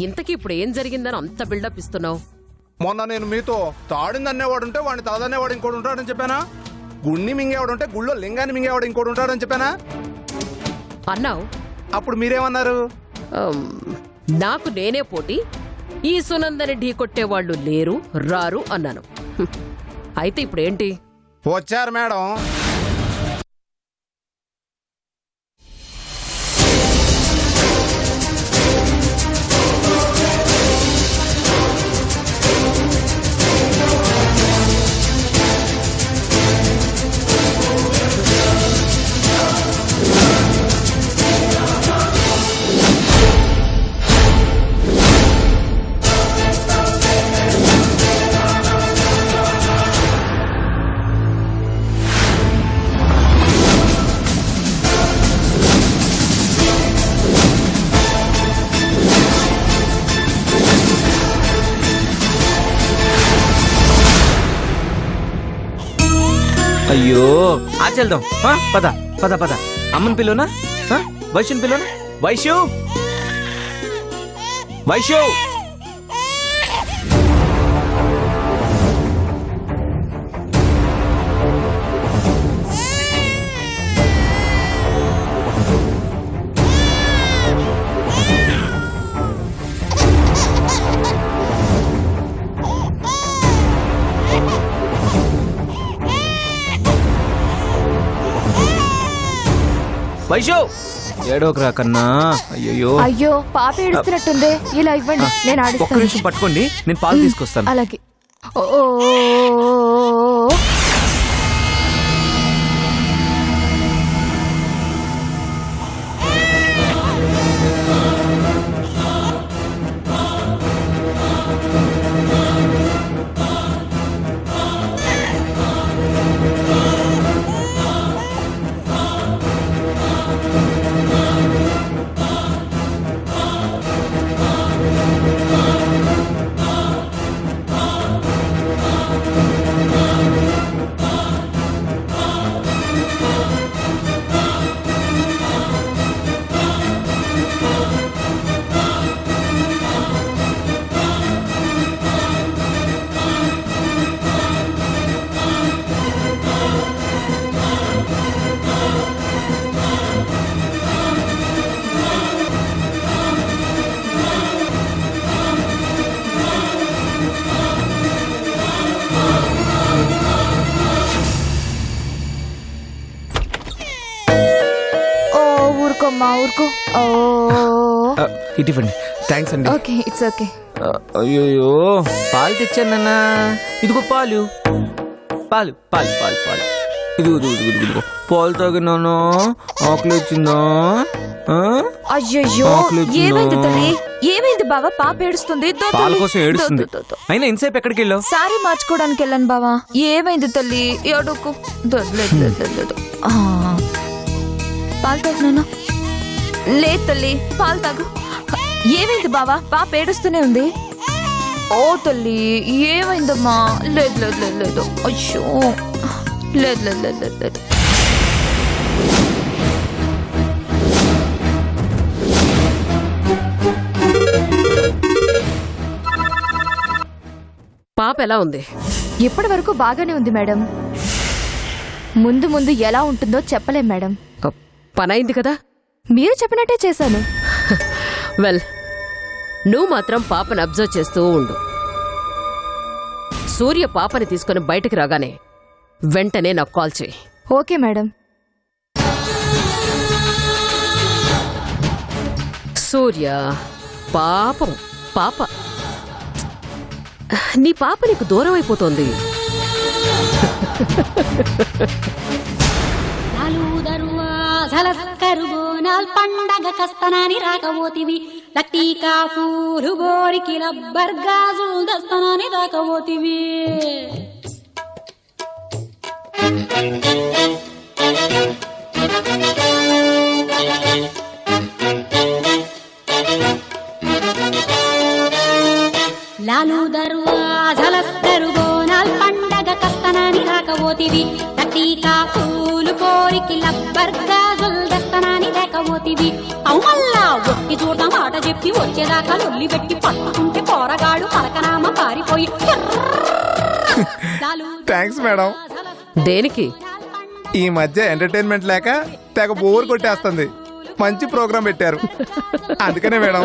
ఇంతకీ ఇప్పుడు ఏం జరిగిందని అంత బిల్డప్ ఇస్తున్నావు? మొన్న నేను మీతో తాడిందనేవాడుంటే వాడిని తాదనేవాడు ఇంకోటి ఉంటాడని చెప్పానా? గుణ్ణి మింగేవాడుంటే గుళ్ళో లింగాన్ని మింగేవాడు ఇంకోటి ఉంటాడని చెప్పానా అన్నావు. అప్పుడు మీరేమన్నారు? నాకు నేనే పోటీ, ఈ సునందని ఢీ కొట్టేవాళ్ళు లేరు రారు అన్నాను. అయితే ఇప్పుడేంటి? వచ్చారు మేడం. అయ్యో ఆచెల్దాం. పద పద పద. అమ్మని పిల్లనా, వైశ్యుని పిల్లనా? వైశ్యు, వైశ్యు. వైశ్యు ఏడోకరా కన్నా. అయ్యో అయ్యో పాప ఏడుస్తున్నట్టుంది, ఇలా ఇవ్వండి నేను ఒక్క ఆడిస్తాను. నిమిషం పట్టుకోండి, నేను పాలు తీసుకొస్తాను. అలాగే. ఊరుకోమ్మా ఊరుకో. ఇటువంటి థ్యాంక్స్ అండి. Okay it's okay. అయ్యో పాలు తెచ్చానన్నా. ఇదిగో పాలు, పాలు పాలు పాలు పాలు. ఇదిగో పాలు తాగినాను. ఆకలి వచ్చిందా? అయ్యయ్యో ఏమైంది తల్లి, ఏమైంది బావా? పాప ఏడుస్తుంది. పాల కోసం ఏడుస్తుంది. అయినా ఇంతసేపు ఎక్కడికి వెళ్ళావు? సారీ మార్చుకోవడానికి వెళ్ళాను బావా. ఏమైంది తల్లి? ఏడుకు. పాలు తాగునా? లేదు తల్లి పాలు తాగు. ఏమైంది బావా? పాప ఏడుస్తూనే ఉంది. ఓ తల్లి ఏమైందమ్మా? లేదు లేదు లేదు లేదు. అయ్యో లేదు లేదు లేదు లేదు లేదు. పాప ఎలా ఉంది? ఇప్పటి వరకు బాగానే ఉంది మేడం. ముందు ముందు ఎలా ఉంటుందో చెప్పలేం మేడం. పనైంది కదా? మీరు చెప్పినట్టే చేశాను. వెల్, నువ్వు మాత్రం పాపని అబ్జర్వ్ చేస్తూ ఉండు. సూర్య పాపని తీసుకుని బయటికి రాగానే వెంటనే నాకు కాల్ చేయి. Okay madam. సూర్య పాపం, పాప నీ పాప నీకు దూరం అయిపోతోంది. పండగ కస్తనాని రాకపోతివి, లట్టీకా పూలు గోరికి రబ్బర్ గాజులు దస్తనాని రాకపోతివి. లాలు దర్వాజలస్తరు బోనాల్ పండగ కస్తనాని రాకపోతివి, లట్టీకా పూలు కోరికి లబ్బర్ గాజులు దస్తనాని రాకపోతివి. అవు మళ్ళా పట్టి చూడదాం ఆట చెప్పి వచ్చేదాకా లొల్లి పెట్టి పట్టుకుంటే పోరగాడు పలకనామ పారిపోయి థ్యాంక్స్ మేడం. దేనికి? ఈ మధ్య ఎంటర్టైన్మెంట్ లేక తెగ బోర్ కొట్టేస్తుంది. మంచి ప్రోగ్రాం పెట్టారు అందుకనే మేడం.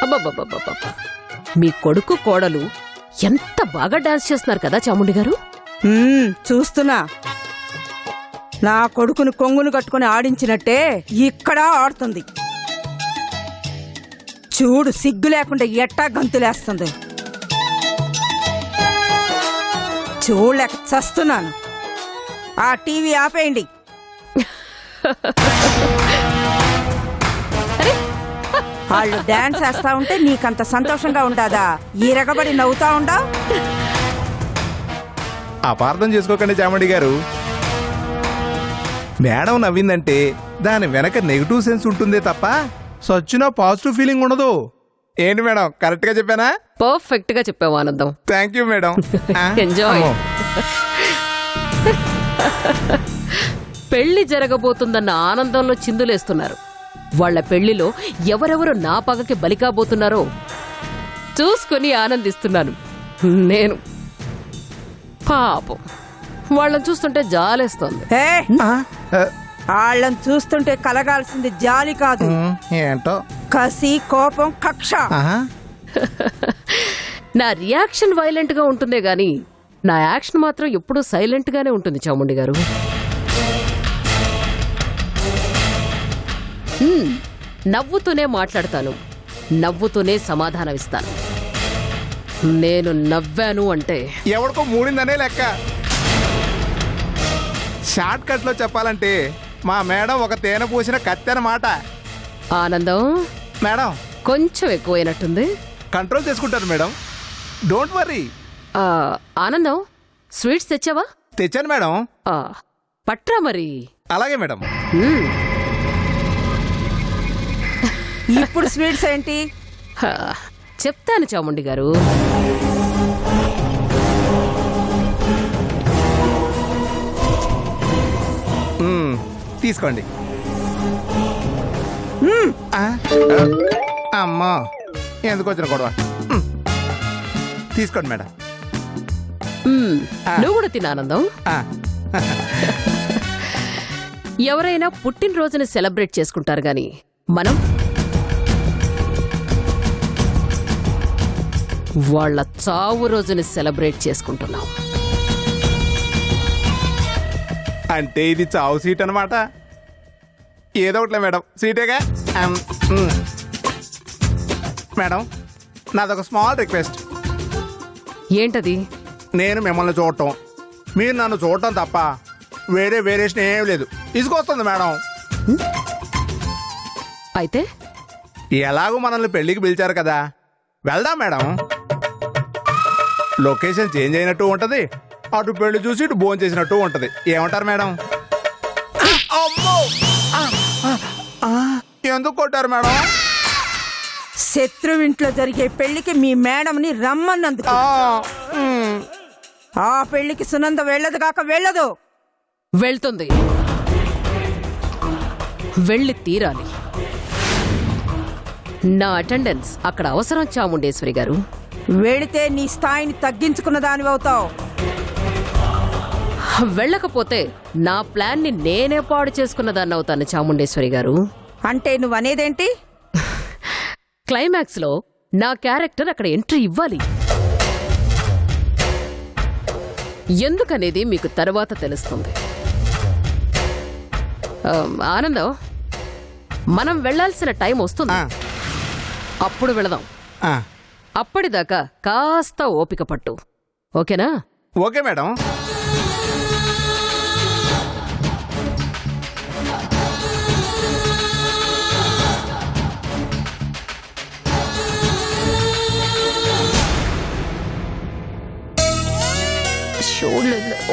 అబ్బబ్బబ్బబ్బబ్బ. మీ కొడుకు కోడలు ఎంత బాగా డాన్స్ చేస్తున్నారు కదా చాముండి గారు. చూస్తున్నా. నా కొడుకును కొంగును కట్టుకుని ఆడించినట్టే ఇక్కడ ఆడుతుంది. చూడు సిగ్గు లేకుండా ఎట్టా గంతులేస్తుంది. చూడలేక చస్తున్నాను. ఆ టీవీ ఆపేయండి. వాళ్ళు డాన్స్ వేస్తా ఉంటే నీకంత సంతోషంగా ఉండాదా? ఈరగబడి నవ్వుతా ఉండా? అపార్థం చేసుకోకండి చామడి గారు. మేడం నవ్విందంటే దాని వెనక నెగిటివ్ సెన్స్ ఉంటుందే తప్ప సచ్చిన పాజిటివ్ ఫీలింగ్ ఉండదు. ఏంటి మేడం, కరెక్ట్ గా చెప్పానా? పర్ఫెక్ట్ గా చెప్పావు ఆనందం. Thank you madam. ఎంజాయ్. పెళ్లి జరగబోతుందన్న ఆనందంలో చిందులేస్తున్నారు. వాళ్ళ పెళ్లిలో ఎవరెవరు నా పగకి బలికాబోతున్నారో చూసుకుని ఆనందిస్తున్నాను నేను. పాపం వాళ్ళని చూస్తుంటే జాలేస్తోంది. వాళ్ళని చూస్తుంటే కలగాల్సింది జాలి కాదు, ఏంటో కసి, కోపం, కక్ష. నా రియాక్షన్ వైలెంట్ గా ఉంటుందే గాని నా యాక్షన్ మాత్రం ఎప్పుడూ సైలెంట్ గానే ఉంటుంది చాముండి గారు. నవ్వుతూనే మాట్లాడతాను, నవ్వుతూనే సమాధానమిస్తాను. నేను నవ్వాను అంటే ఎవరికో మూడిందనే లెక్క. షార్ట్ కట్ లో చెప్పాలంటే మా మేడం ఒక తేనె పూసిన కత్తెనమాట. ఆనందం మేడం కొంచెం ఎక్కువైనట్టుంది. కంట్రోల్ చేసుకుంటారు మేడం, డోంట్ వర్రీ. ఆనందం స్వీట్స్ తెచ్చావా? తెచ్చాను మేడం. పట్రా మరి. అలాగే మేడం. ఇప్పుడు స్వీట్స్ ఏంటి? చెప్తాను చాముండి గారు. తీసుకోండి. అమ్మా ఎందుకు వచ్చిన గొడవ. తీసుకోండి మేడం. నువ్వు కూడా తిన ఆనందం. ఎవరైనా పుట్టినరోజుని సెలబ్రేట్ చేసుకుంటారు గాని మనం వాళ్ళ చావు రోజుని సెలబ్రేట్ చేసుకుంటున్నాం. అంటే ఇది చావు సీట్ అనమాట. ఏదో ఒకట్లే మేడం, సీటేగా. మేడం నాదొక స్మాల్ రిక్వెస్ట్. ఏంటది? నేను మిమ్మల్ని చూడటం, మీరు నన్ను చూడటం తప్ప వేరే వేరియేషన్ ఏం లేదు. ఇసుకొస్తుంది మేడం. అయితే ఎలాగో మనల్ని పెళ్లికి పిలిచారు కదా, వెళ్దాం మేడం. లొకేషన్ చేంజ్ అయినట్టు ఉంటది, అటు పెళ్లి చూసి ఇటు భోజనం చేసినట్టు ఉంటది. ఏమంటారు మేడం? ఎందుకు కొట్టారు మేడం? శత్రువింట్లో జరిగే పెళ్లికి మీ మేడంని రమ్మన్నందుకు. ఆ పెళ్లికి సునంద వెళ్ళదు కాక వెళ్ళదు. వెళ్తుంది, వెళ్ళి తీరాలి. నా అటెండెన్స్ అక్కడ అవసరం చాముండేశ్వరి గారు. వెళితే నీ స్థాయిని తగ్గించుకున్న దానివవుతావు. వెళ్ళకపోతే నా ప్లాన్ ని నేనే పాడు చేసుకున్న దాన్ని అవుతాను చాముండేశ్వరి గారు. అంటే నువ్వనేదేంటి? క్లైమాక్స్ లో నా క్యారెక్టర్ అక్కడ ఎంట్రీ ఇవ్వాలి. ఎందుకనేది మీకు తర్వాత తెలుస్తుంది. ఆనందం, మనం వెళ్లాల్సిన టైం వస్తుంది, అప్పుడు వెళదాం. అప్పటిదాకా కాస్త ఓపిక పట్టు, ఓకేనా? Okay madam.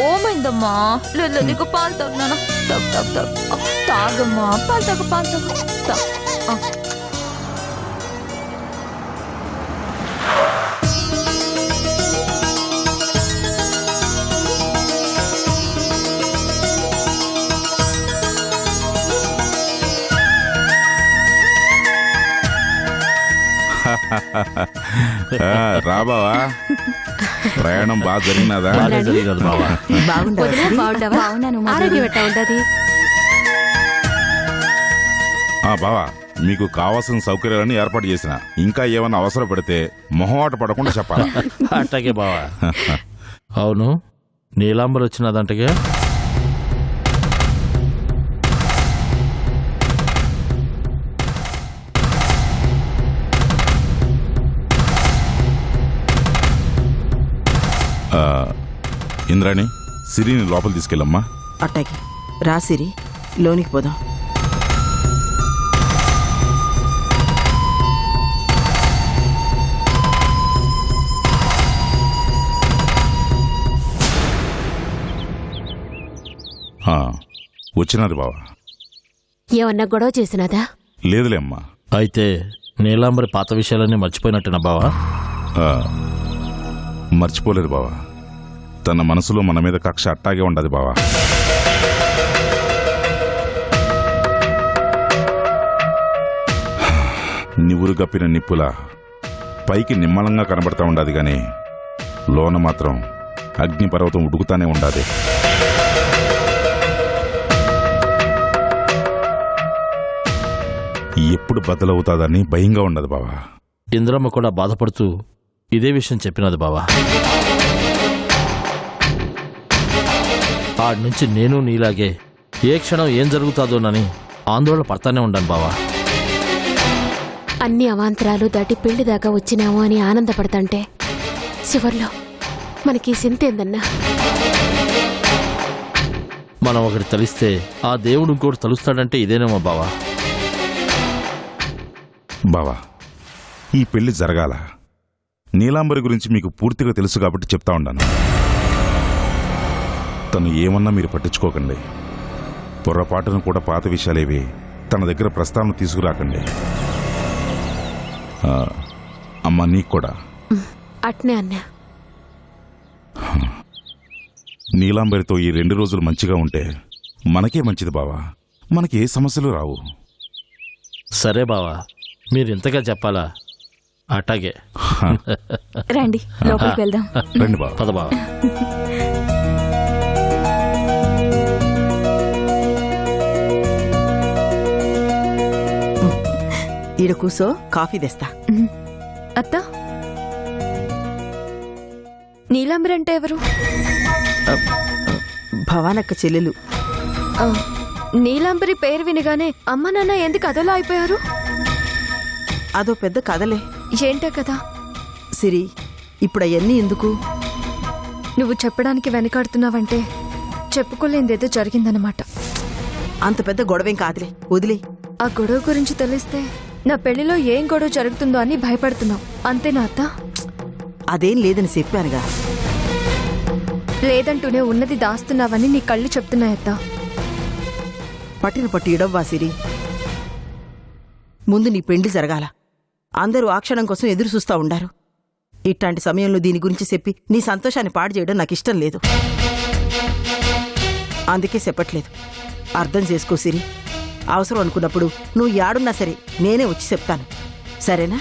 ఓమైందమ్మా. లేదు నీకు పాలు తాగునా? తాగమ్మా, పాలు తాగు. రాబావా ప్రయాణం బాగా జరిగినదా? బాగుండదు ఆరోగ్యం ఎట్టా ఉండదు? బావా మీకు కావాల్సిన సౌకర్యాలన్నీ ఏర్పాటు చేసిన. ఇంకా ఏమైనా అవసరం పడితే మొహమాట పడకుండా చెప్పాలా? అట్టగే బావా. అవును, నీలాంబర్ వచ్చినదంటగా. ఇంద్రాణి, సిరిని లోపల తీసుకెళ్ళమ్మా. అట్టాకి రా సిరి, లోనికి పోదాం. వచ్చినది బావా. ఏమన్నా గొడవ చేసినదా? లేదులే అమ్మా. అయితే నీలాంబరి పాత విషయాలన్నీ మర్చిపోయినట్టునా బావా? మర్చిపోలేదు బావా. తన మనసులో మన మీద కక్ష అట్టాగే ఉండదు బావా. నివురు గప్పిన నిప్పులా పైకి నిమ్మలంగా కనబడతా ఉండదు గాని లోన మాత్రం అగ్నిపర్వతం ఉడుకుతానే ఉండాది. ఎప్పుడు బద్దలవుతాదని భయంగా ఉండదు బావా. ఇంద్రమ్మ కూడా బాధపడుతూ ఇదే విషయం చెప్పినది బావా. ఆడి నుంచి నేను నీలాగే ఏ క్షణం ఏం జరుగుతాదోనని ఆందోళన పడతానే ఉండాను బావా. అన్ని అవాంతరాలు దాటి పెళ్లి దాకా వచ్చినాము అని ఆనందపడతంటే చివర్లో మనకి సింతేందన్నా. మనం ఒకటి తలిస్తే ఆ దేవుడు ఇంకోటి తలుస్తాడంటే ఇదేనేమో బావా. బావా, ఈ పెళ్లి జరగాల. నీలాంబరి గురించి మీకు పూర్తిగా తెలుసు కాబట్టి చెప్తా ఉన్నాను. తను ఏమన్నా మీరు పట్టించుకోకండి. పొర్రపాటును కూడా పాత విషయాలేవి తన దగ్గర ప్రస్తావన తీసుకురాకండి. అమ్మా, నీకు కూడా అట్నే అన్నా. నీలాంబరితో ఈ 2 రోజులు మంచిగా ఉంటే మనకే మంచిది బావా. మనకి ఏ సమస్యలు రావు. సరే బావా, మీరు ఇంతగా చెప్పాలా? అట్టాగే రండి లోపలికి వెళ్దాం. రండి బావా. పద బావా. ఈడ కూసో, కాఫీ తెస్తా. అత్త, నీలాంబరి అంటే ఎవరు? భవానక్క చెల్లెలు. నీలాంబరి పేరు వినగానే అమ్మ నాన్న ఎందుకు అదోలా అయిపోయారు? అదో పెద్ద కథలే. ఏంటే కదా సిరి, ఇప్పుడు అవన్నీ ఎందుకు? నువ్వు చెప్పడానికి వెనకాడుతున్నావంటే చెప్పుకోలేనిదేదో జరిగిందనమాట. అంత పెద్ద గొడవేం కాదులే, వదిలే. ఆ గొడవ గురించి తెలిస్తే నా పెళ్లిలో ఏం గొడవ జరుగుతుందో అని భయపడుతున్నావు అంతేనా అత్త? అదేం లేదని చెప్పానుగా. లేదంటూనే ఉన్నది దాస్తున్నావని నీ కళ్ళు చెప్తున్నాయత్త. పట్టిన పట్టు ఇడవ్వా సిరి. ముందు నీ పెండ్లి జరగాల. అందరూ ఆ క్షణం కోసం ఎదురు చూస్తా ఉండారు. ఇట్లాంటి సమయంలో దీని గురించి చెప్పి నీ సంతోషాన్ని పాడు చేయడం నాకు ఇష్టం లేదు. అందుకే చెప్పట్లేదు. అర్థం చేసుకో సిరి. అవసరం అనుకున్నప్పుడు నువ్వు యాడున్నా సరే నేనే వచ్చి చెప్తాను, సరేనా?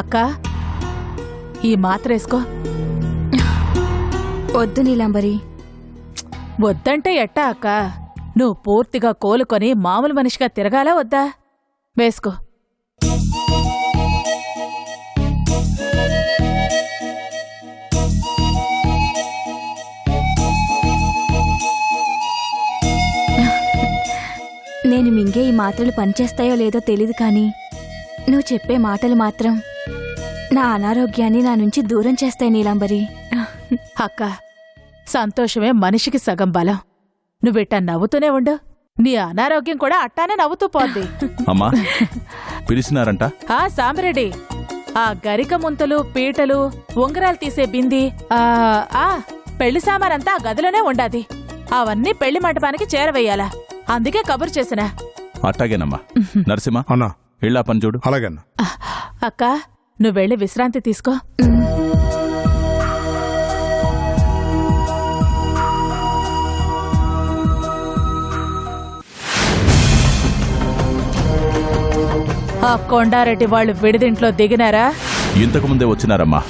అక్క, ఈ మాత్ర వేసుకో. వద్దు నీలాంబరి. వద్దంటే ఎట్టా అక్క? నువ్వు పూర్తిగా కోలుకొని మామూలు మనిషిగా తిరగాలా వద్దా? వేసుకో. నేను మింగే ఈ మాత్రలు పనిచేస్తాయో లేదో తెలీదు కానీ నువ్వు చెప్పే మాటలు మాత్రం నా అనారోగ్యాన్ని నా నుంచి దూరం చేస్తాయి నీలాంబరి. అక్క, సంతోషమే మనిషికి సగం బలం. నువ్విట్టా నవ్వుతూనే ఉండు, నీ అనారోగ్యం కూడా అట్టానే నవ్వుతూ పోద్ది. అమ్మా, పిలిచినారంట? సాంబరెడ్డి, ఆ గరిక ముంతలు, పీటలు, ఉంగరాలు తీసే బింది, పెళ్లి సామానంతా ఆ గదిలోనే ఉండాది. అవన్నీ పెళ్లి మంటపానికి చేరవేయాలా. అందుకే కబురు చేసినా. అట్టాగేనమ్మా. నరసింహ అన్నా ఇళ్ళా పని చూడు. అలాగే అన్న. అక్క నువ్వు వెళ్ళి విశ్రాంతి తీసుకో. ఆ కొండారెడ్డి వాళ్ళు విడిదింట్లో దిగినారా? ఇంతకు ముందే వచ్చినారమ్మా.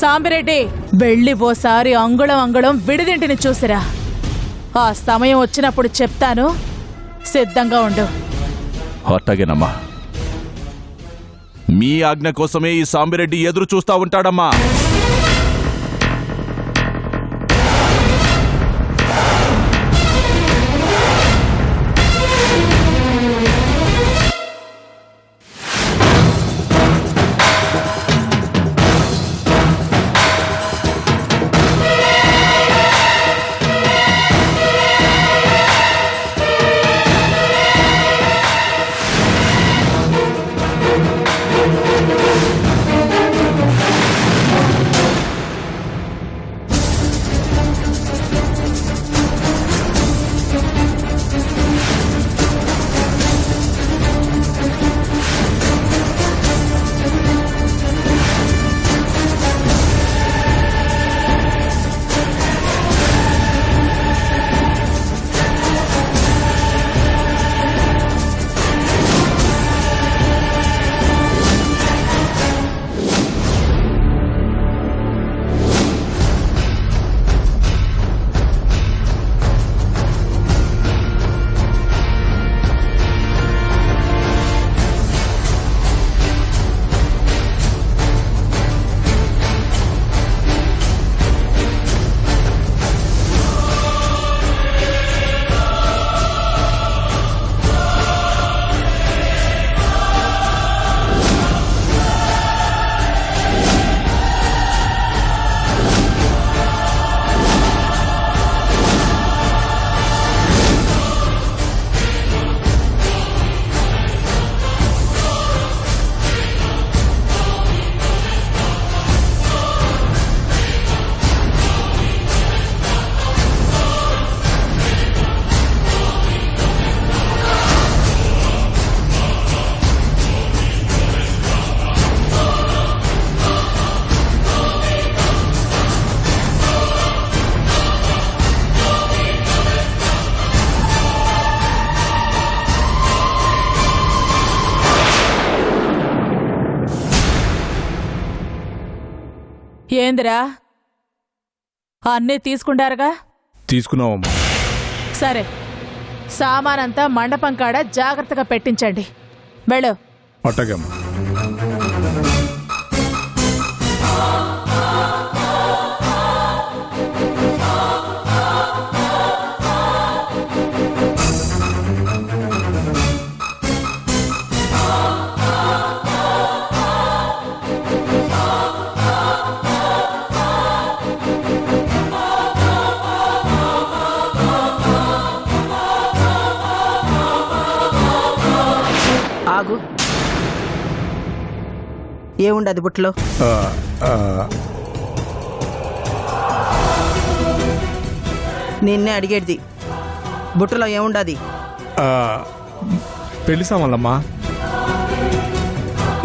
సాంబిరెడ్డి వెళ్ళి ఓసారి అంగుళం అంగుళం విడిదింటిని చూసిరా. ఆ సమయం వచ్చినప్పుడు చెప్తాను, సిద్ధంగా ఉండు. అట్టాగేనమ్మా. మీ ఆజ్ఞ కోసమే ఈ సాంబిరెడ్డి ఎదురు చూస్తా ఉంటాడమ్మా. ఏందిరా, అన్నీ తీసుకుంటారుగా? తీసుకున్నావమ్మా. సరే, సామానంతా మండపం కాడ జాగ్రత్తగా పెట్టించండి. వెళ్ళు. అట్టాగే అమ్మా. ఆగు. ఏముండదు బుట్టలో? నిన్నే అడిగేది, బుట్టలో ఏముండది? పెళ్లి సామాన్లమ్మా.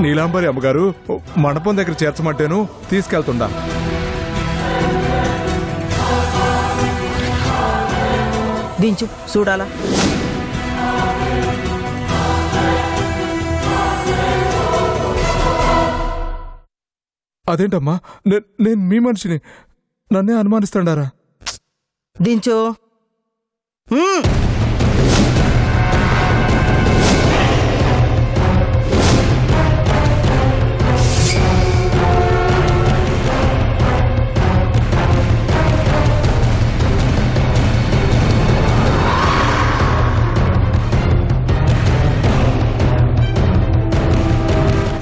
నీలాంబరి అమ్మగారు మండపం దగ్గర చేర్చమంటేను తీసుకెళ్తుండా. దించు చూడాలా. అదేంటమ్మా, నేను మీ మనిషిని, నన్నే అనుమానిస్తాడారా? దించు.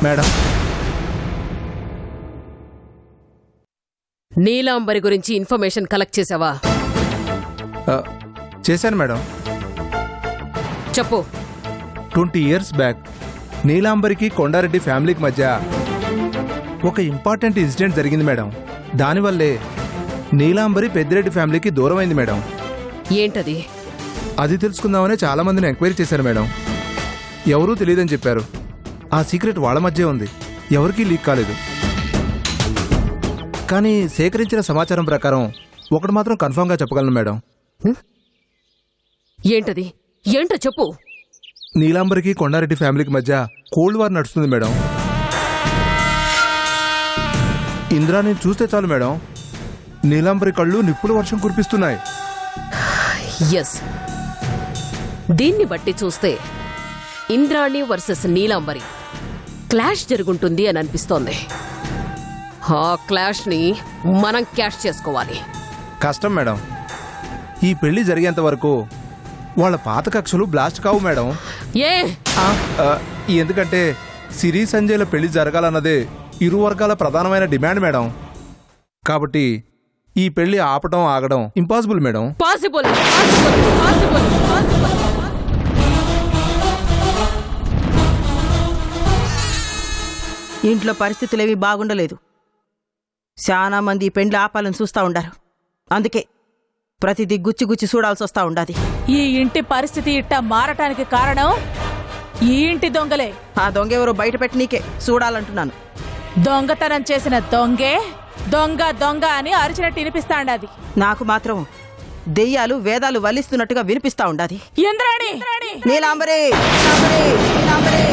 మేడం, నీలాంబరి గురించి ఇన్ఫర్మేషన్ కలెక్ట్ చేసావా? చేశాను మేడం. చెప్పు. 20 years బ్యాక్ నీలాంబరికి కొండారెడ్డి ఫ్యామిలీకి మధ్య ఒక ఇంపార్టెంట్ ఇన్సిడెంట్ జరిగింది మేడం. దానివల్లే నీలాంబరి పెద్దిరెడ్డి ఫ్యామిలీకి దూరమైంది మేడం. ఏంటది? అది తెలుసుకుందామనే చాలా మందిని ఎంక్వైరీ చేశారు మేడం. ఎవరూ తెలియదని చెప్పారు. ఆ సీక్రెట్ వాళ్ళ మధ్య ఉంది, ఎవరికీ లీక్ కాలేదు. కానీ సేకరించిన సమాచారం ప్రకారం ఒకటి మాత్రం కన్ఫర్మ్గా చెప్పగలను మేడం. ఏంటది? ఏంటో చెప్పు. నీలాంబరికి కొండారెడ్డి ఫ్యామిలీకి మధ్య కోల్డ్ వార్ నడుస్తుంది మేడం. ఇంద్రాని చూస్తే చాలు మేడం, నీలాంబరి కళ్ళు నిప్పుల వర్షం కురిపిస్తున్నాయి. ఎస్, దీన్ని బట్టి చూస్తే ఇంద్రాణి వర్సెస్ నీలాంబరి క్లాష్ జరుగుంటుంది అని అనిపిస్తోంది. ఆ క్లాష్ ని మనం క్యాష్ చేసుకోవాలి. కష్టం మేడం. ఈ పెళ్లి జరిగేంత వరకు వాళ్ళ పాత కక్షలు బ్లాస్ట్ కావు మేడం. ఏ ఎందుకంటే సిరి సంజయ్ల పెళ్లి జరగాలన్నదే ఇరు వర్గాల ప్రధానమైన డిమాండ్ మేడం. కాబట్టి ఈ పెళ్లి ఆపటం ఆగడం impossible madam. Possible, possible, possible, possible. ఇంట్లో పరిస్థితులేవి బాగుండలేదు. చాలా మంది ఈ పెండ్లి ఆపాలని చూస్తా ఉండారు. అందుకే ప్రతిదీ గుచ్చి గుచ్చి చూడాల్సి వస్తా ఉండాది. ఈ ఇంటి పరిస్థితి ఇట్టా మారటానికి కారణం ఈ ఇంటి దొంగలే. ఆ దొంగ ఎవరో బయట పెట్టి నీకే చూడాలంటున్నాను. దొంగతనం చేసిన దొంగే దొంగ దొంగ అని అరిచినట్టు వినిపిస్తాండాది. నాకు మాత్రం దెయ్యాలు వేదాలు వల్లిస్తున్నట్టుగా వినిపిస్తా ఉండాది. ఇంద్రాణి, నీలాంబరి, నీలాంబరి, నీలాంబరి.